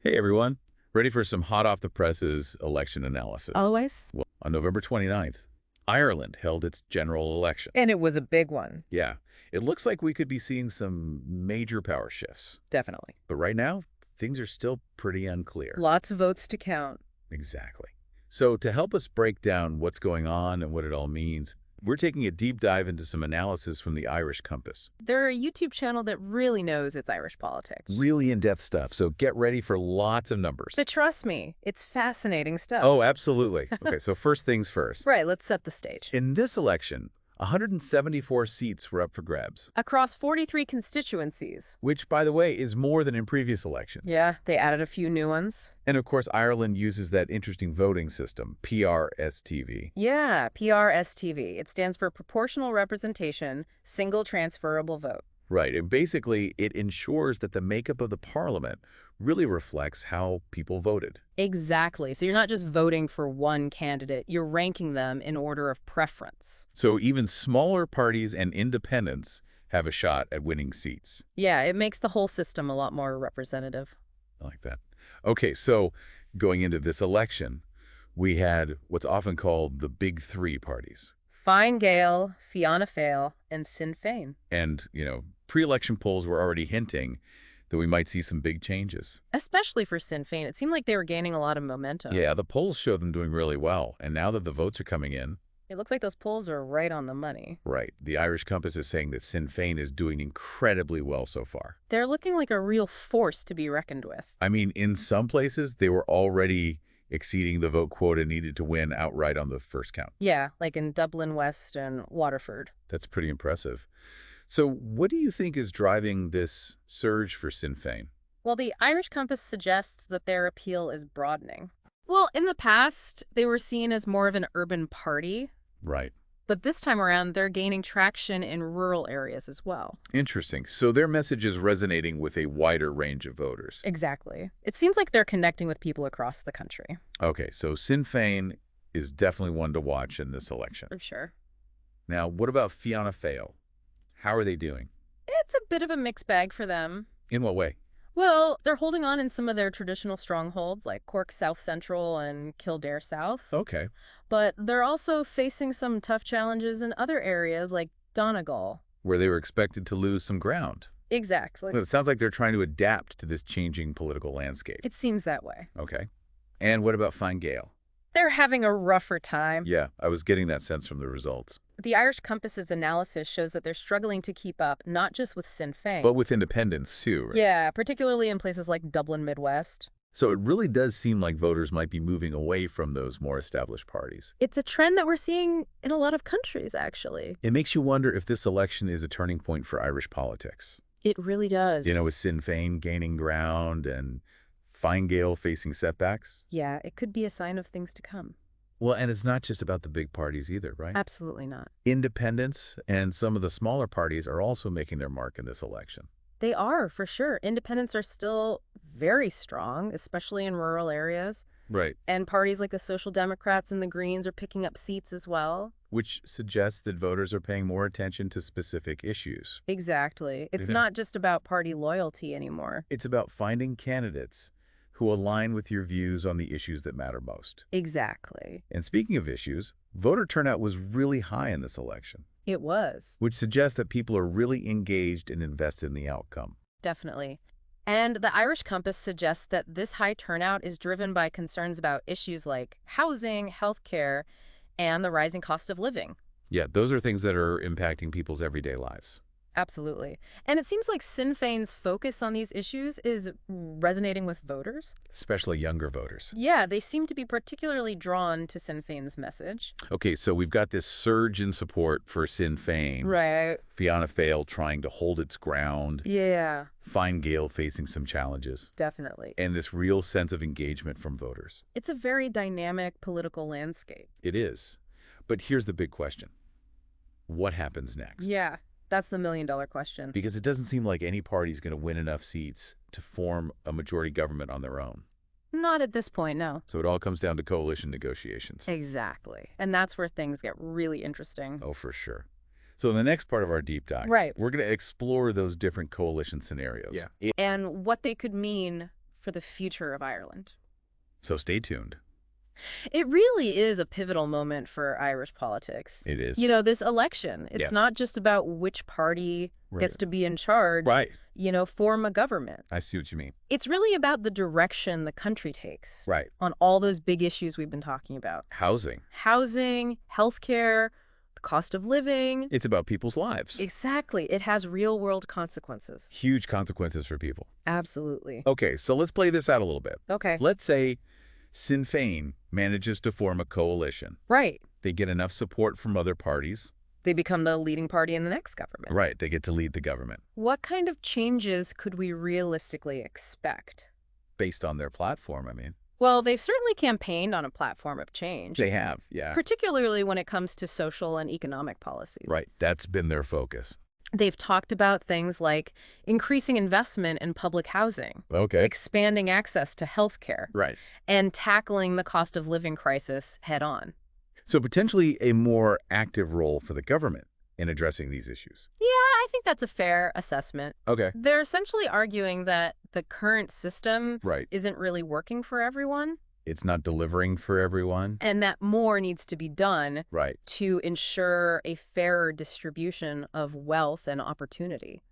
Hey everyone, ready for some hot off the presses election analysis? Always. Well, on November 29th, Ireland held its general election. And it was a big one. Yeah, it looks like we could be seeing some major power shifts. Definitely. But right now, things are still pretty unclear. Lots of votes to count. Exactly. So to help us break down what's going on and what it all means, we're taking a deep dive into some analysis from the Irish Compass. They're a YouTube channel that really knows its Irish politics. Really in-depth stuff, so get ready for lots of numbers. But trust me, it's fascinating stuff. Oh, absolutely. Okay, so first things first. Right, let's set the stage. In this election, 174 seats were up for grabs, Across 43 constituencies. which, by the way, is more than in previous elections. Yeah, they added a few new ones. And of course, Ireland uses that interesting voting system, PR-STV. Yeah, PR-STV. It stands for Proportional Representation, Single Transferable Vote. Right, and basically, it ensures that the makeup of the parliament really reflects how people voted. Exactly. So you're not just voting for one candidate, you're ranking them in order of preference. So even smaller parties and independents have a shot at winning seats. Yeah, it makes the whole system a lot more representative. I like that. Okay, so going into this election, we had what's often called the big three parties. Fein, Gael, Fianna, and Sinn Fein. And, pre-election polls were already hinting that we might see some big changes. Especially for Sinn Fein. It seemed like they were gaining a lot of momentum. Yeah, the polls show them doing really well. And now that the votes are coming in, It looks like those polls are right on the money. right, the Irish Compass is saying that Sinn Fein is doing incredibly well so far. They're looking like a real force to be reckoned with. I mean, in some places, they were already exceeding the vote quota needed to win outright on the first count. Yeah, like in Dublin West and Waterford. That's pretty impressive. So what do you think is driving this surge for Sinn Fein? Well, the Irish Compass suggests that their appeal is broadening. Well, in the past, they were seen as more of an urban party, Right. but this time around, they're gaining traction in rural areas as well. Interesting. So their message is resonating with a wider range of voters. Exactly. It seems like they're connecting with people across the country. Okay, so Sinn Fein is definitely one to watch in this election. For sure. Now, what about Fianna Fáil? How are they doing? It's a bit of a mixed bag for them. In what way? Well, they're holding on in some of their traditional strongholds, like Cork South Central and Kildare South. Okay. But they're also facing some tough challenges in other areas, like Donegal. Where they were expected to lose some ground. Exactly. Well, it sounds like they're trying to adapt to this changing political landscape. It seems that way. Okay. And what about Fine Gael? They're having a rougher time. Yeah, I was getting that sense from the results. The Irish Compass's analysis shows that they're struggling to keep up, not just with Sinn Fein. But with independents, too, right? Yeah, particularly in places like Dublin Midwest. So it really does seem like voters might be moving away from those more established parties. It's a trend that we're seeing in a lot of countries, actually. It makes you wonder if this election is a turning point for Irish politics. It really does. With Sinn Fein gaining ground and Fine Gael facing setbacks. Yeah, it could be a sign of things to come. Well, and it's not just about the big parties either, right? Absolutely not. Independents and some of the smaller parties are also making their mark in this election. They are, for sure. Independents are still very strong, especially in rural areas. Right. And parties like the Social Democrats and the Greens are picking up seats as well. Which suggests that voters are paying more attention to specific issues. Exactly. It's Yeah. not just about party loyalty anymore. It's about finding candidates who align with your views on the issues that matter most. Exactly. And speaking of issues, voter turnout was really high in this election, It was. which suggests that people are really engaged and invested in the outcome. Definitely. And the Irish Compass suggests that this high turnout is driven by concerns about issues like housing, healthcare, and the rising cost of living. Yeah, those are things that are impacting people's everyday lives. Absolutely. And it seems like Sinn Féin's focus on these issues is resonating with voters. Especially younger voters. Yeah, they seem to be particularly drawn to Sinn Féin's message. Okay, so we've got this surge in support for Sinn Fein. Right. Fianna Fáil trying to hold its ground. Yeah, Fine Gael facing some challenges. definitely. And this real sense of engagement from voters. It's a very dynamic political landscape. It is. But here's the big question. What happens next? Yeah, that's the million-dollar question. Because it doesn't seem like any party's going to win enough seats to form a majority government on their own. Not at this point, no. So it all comes down to coalition negotiations. Exactly. And that's where things get really interesting. Oh, for sure. So in the next part of our deep dive, Right. we're going to explore those different coalition scenarios. And what they could mean for the future of Ireland. So stay tuned. It really is a pivotal moment for Irish politics. It is. This election, Yeah. it's not just about which party Right. gets to be in charge, Right. Form a government. I see what you mean. It's really about the direction the country takes Right. on all those big issues we've been talking about. Housing. Housing, healthcare, the cost of living. It's about people's lives. Exactly. It has real-world consequences. Huge consequences for people. Absolutely. Okay, so let's play this out a little bit. Okay. Let's say Sinn Fein manages to form a coalition. Right. They get enough support from other parties. They become the leading party in the next government. Right, they get to lead the government What kind of changes could we realistically expect? based on their platform, I mean. Well, they've certainly campaigned on a platform of change, They have, yeah. particularly when it comes to social and economic policies. Right, that's been their focus. They've talked about things like increasing investment in public housing, Okay. expanding access to health care, Right. and tackling the cost of living crisis head on. So potentially a more active role for the government in addressing these issues. Yeah, I think that's a fair assessment. Okay. They're essentially arguing that the current system Right. isn't really working for everyone, It's not delivering for everyone. and that more needs to be done Right. to ensure a fairer distribution of wealth and opportunity.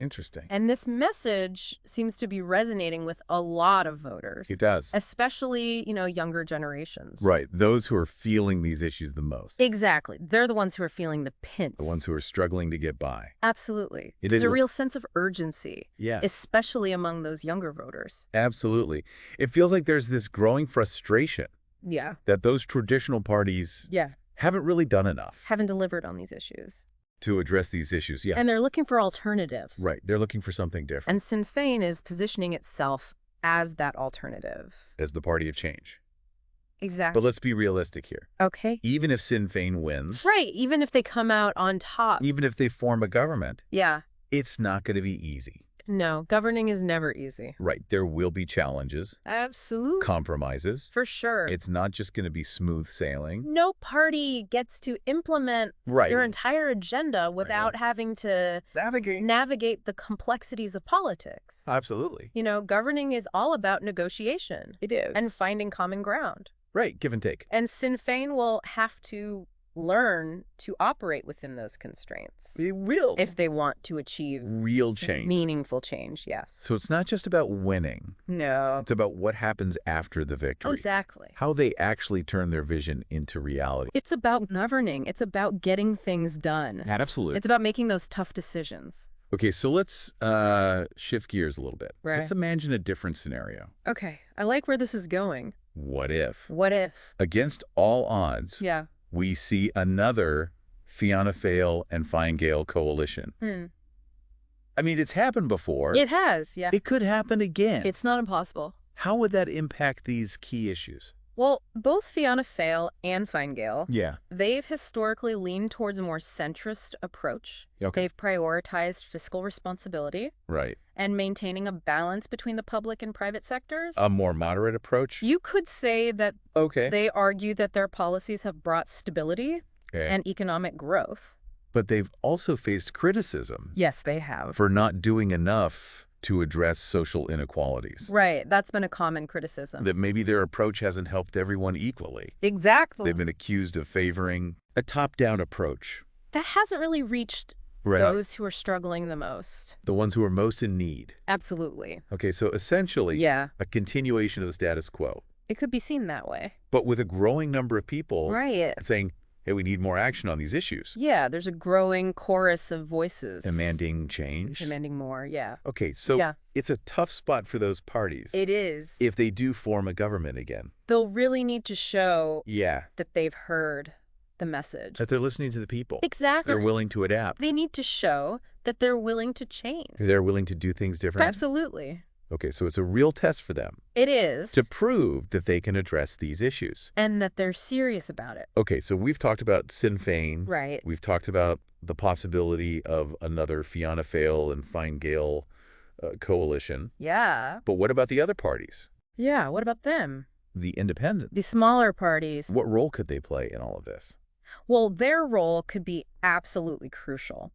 Interesting. And this message seems to be resonating with a lot of voters, It does. especially, younger generations. Right. Those who are feeling these issues the most. Exactly. They're the ones who are feeling the pinch. The ones who are struggling to get by. Absolutely. It There's is a real sense of urgency, Yeah. especially among those younger voters. Absolutely. It feels like there's this growing frustration Yeah. that those traditional parties Yeah. haven't really done enough Haven't delivered on these issues. to address these issues. Yeah. And they're looking for alternatives. Right. They're looking for something different And Sinn Fein is positioning itself as that alternative. as the party of change. Exactly. But let's be realistic here. Okay. Even if Sinn Fein wins, Right. Even if they come out on top. even if they form a government, Yeah. it's not going to be easy. No, governing is never easy. Right. There will be challenges, Absolutely. compromises. For sure. It's not just going to be smooth sailing. No party gets to implement Right. their entire agenda without having to navigate the complexities of politics. Absolutely. Governing is all about negotiation It is. and finding common ground. Right. Give and take. And Sinn Fein will have to learn to operate within those constraints It will. if they want to achieve Real change. meaningful change, yes. So it's not just about winning. No. It's about what happens after the victory. Exactly. How they actually turn their vision into reality. It's about governing. It's about getting things done. Absolutely. It's about making those tough decisions. Okay, so let's shift gears a little bit. Right. Let's imagine a different scenario. Okay, I like where this is going. What if, What if? against all odds, Yeah. we see another Fianna Fáil and Fine Gael coalition? I mean, it's happened before. It has, yeah. It could happen again. It's not impossible. How would that impact these key issues? Well, both Fianna Fáil and Fine Gael, Yeah. they've historically leaned towards a more centrist approach. Okay. They've prioritized fiscal responsibility Right. and maintaining a balance between the public and private sectors. A more moderate approach? You could say that Okay. they argue that their policies have brought stability Okay. and economic growth. But they've also faced criticism Yes, they have. for not doing enough to address social inequalities. Right, that's been a common criticism. That maybe their approach hasn't helped everyone equally. Exactly. They've been accused of favoring a top-down approach. That hasn't really reached Right. those who are struggling the most. The ones who are most in need. Absolutely. Okay, so essentially, Yeah, a continuation of the status quo, it could be seen that way. but with a growing number of people Right. saying, hey, we need more action on these issues, Yeah, there's a growing chorus of voices. demanding change. Demanding more, yeah. Okay, so Yeah. it's a tough spot for those parties It is. if they do form a government again. They'll really need to show Yeah, that they've heard the message. that they're listening to the people. Exactly. They're willing to adapt. They need to show that they're willing to change. They're willing to do things differently. Absolutely. Okay, so it's a real test for them It is. to prove that they can address these issues. And that they're serious about it. Okay, so we've talked about Sinn Fein. Right. We've talked about the possibility of another Fianna Fáil and Fine Gael coalition. Yeah. But what about the other parties? Yeah, what about them? The independents? The smaller parties. What role could they play in all of this? Well, their role could be absolutely crucial.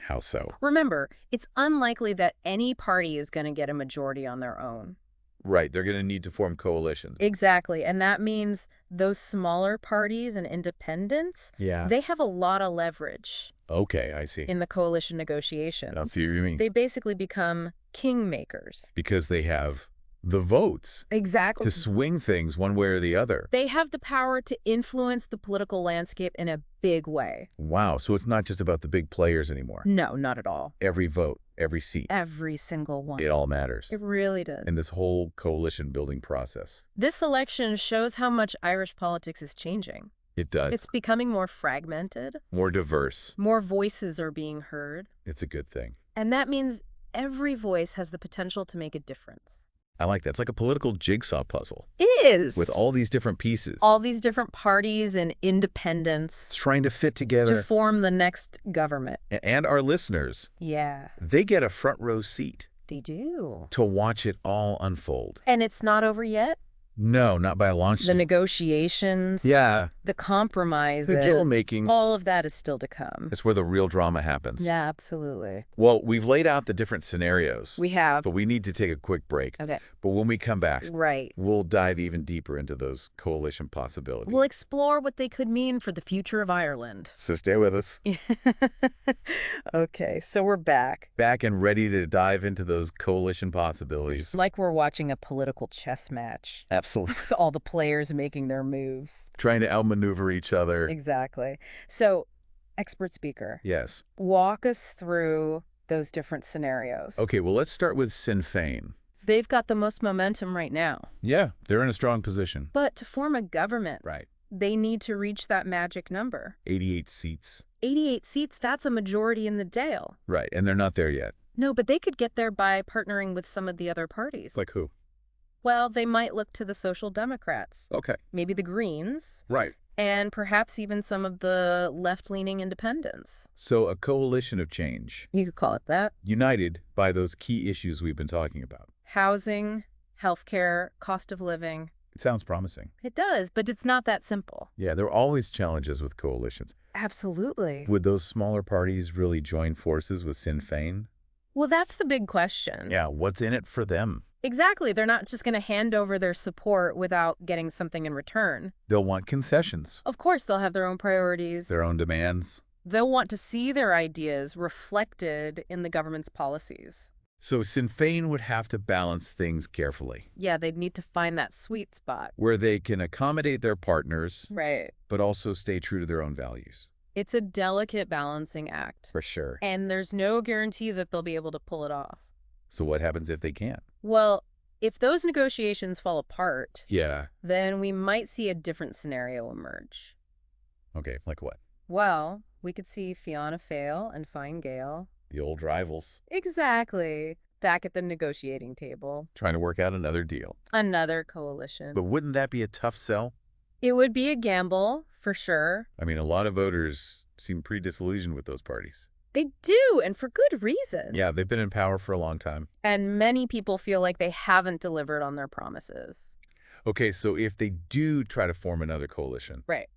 How so? Remember, it's unlikely that any party is going to get a majority on their own. Right, they're going to need to form coalitions. Exactly, and that means those smaller parties and independents, Yeah. they have a lot of leverage Okay, I see. in the coalition I negotiations. see what you mean. They basically become kingmakers. Because they have the votes Exactly. to swing things one way or the other. They have the power to influence the political landscape in a big way. Wow, so it's not just about the big players anymore. No, not at all. Every vote, every seat, Every single one. it all matters It really does. in this whole coalition building process. This election shows how much Irish politics is changing. It does. It's becoming more fragmented. More diverse. More voices are being heard. It's a good thing. And that means every voice has the potential to make a difference. I like that. It's like a political jigsaw puzzle It is. with all these different pieces. All these different parties and It's independents trying to fit to together. form the next government. And our listeners, Yeah, they get a front row seat they do. to watch it all unfold. And it's not over yet. No, not by a long The shot. negotiations, Yeah, the compromises, the deal making. all of that is still to come. It's where the real drama happens. Yeah, absolutely. Well, we've laid out the different scenarios, We have. but we need to take a quick break. Okay. But when we come back, Right. we'll dive even deeper into those coalition possibilities. We'll explore what they could mean for the future of Ireland. So stay with us. Okay, so we're back. Back and ready to dive into those coalition possibilities. Like we're watching a political chess match. Absolutely. With all the players making their moves. Trying to outmaneuver each other. Exactly. So, expert speaker, Yes. walk us through those different scenarios. Okay, well, let's start with Sinn Fein. They've got the most momentum right now. Yeah, they're in a strong position. But to form a government, Right. they need to reach that magic number. 88 seats. 88 seats, that's a majority in the Dáil. Right, and they're not there yet. No, but they could get there by partnering with some of the other parties. Like who? Well, they might look to the Social Democrats, Okay. maybe the Greens, Right. and perhaps even some of the left-leaning independents. So a coalition of change, You could call it that. united by those key issues we've been talking about. Housing, healthcare, cost of living. It sounds promising. It does, but it's not that simple. Yeah, there are always challenges with coalitions. Absolutely. Would those smaller parties really join forces with Sinn Fein? Well, that's the big question. Yeah, what's in it for them? Exactly. They're not just going to hand over their support without getting something in return. They'll want concessions, Of course, they'll have their own priorities. their own demands. They'll want to see their ideas reflected in the government's policies. So Sinn Fein would have to balance things carefully, Yeah, they'd need to find that sweet spot. where they can accommodate their partners, Right. but also stay true to their own values. It's a delicate balancing act. For sure. And there's no guarantee that they'll be able to pull it off. So what happens if they can't? Well, if those negotiations fall apart, Yeah. then we might see a different scenario emerge. Okay, like what? Well, we could see Fianna Fáil and Fein Gael. The old rivals Exactly. Back at the negotiating table. trying to work out another deal. Another coalition. But wouldn't that be a tough sell? It would be a gamble, for sure. I mean, a lot of voters seem pretty disillusioned with those parties. They do, and for good reason. Yeah, they've been in power for a long time. And many people feel like they haven't delivered on their promises. Okay, so if they do try to form another coalition, Right.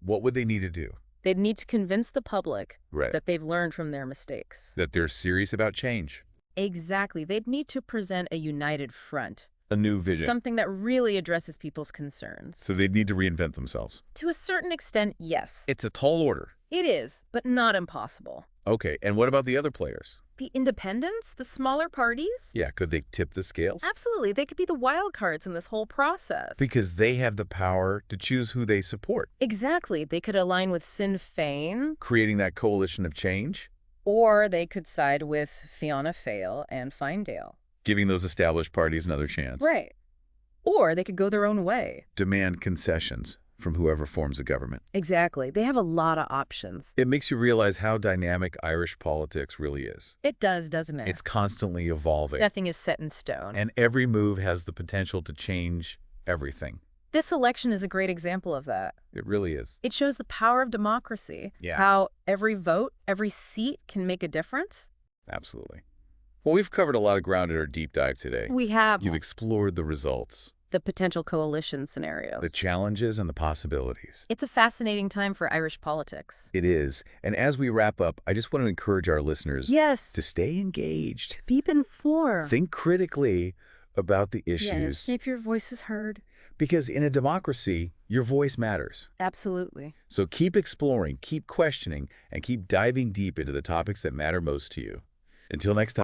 what would they need to do? They'd need to convince the public Right. that they've learned from their mistakes. That they're serious about change. Exactly. They'd need to present a united front, A new vision. something that really addresses people's concerns. So they need to reinvent themselves. To a certain extent, yes. It's a tall order. It is, but not impossible. Okay, and what about the other players? The independents, the smaller parties? Yeah, could they tip the scales? Absolutely. They could be the wild cards in this whole process. Because they have the power to choose who they support, Exactly. They could align with Sinn Fein, creating that coalition of change, or they could side with Fianna Fáil and Fine Gael. giving those established parties another chance. Right. Or they could go their own way. Demand concessions from whoever forms a government. Exactly. They have a lot of options. It makes you realize how dynamic Irish politics really is. It does, doesn't it? It's constantly evolving. Nothing is set in stone. And every move has the potential to change everything. This election is a great example of that. It really is. It shows the power of democracy. Yeah. How every vote, every seat can make a difference. Absolutely. Well, we've covered a lot of ground in our deep dive today. We have. You've explored the results, the potential coalition The scenarios. challenges and the possibilities. It's a fascinating time for Irish politics. It is. And as we wrap up, I just want to encourage our listeners Yes, to stay engaged. keep informed. Think critically about the Yes, issues, if your voice is heard. because in a democracy, your voice matters. Absolutely. So keep exploring, keep questioning, and keep diving deep into the topics that matter most to you. Until next time.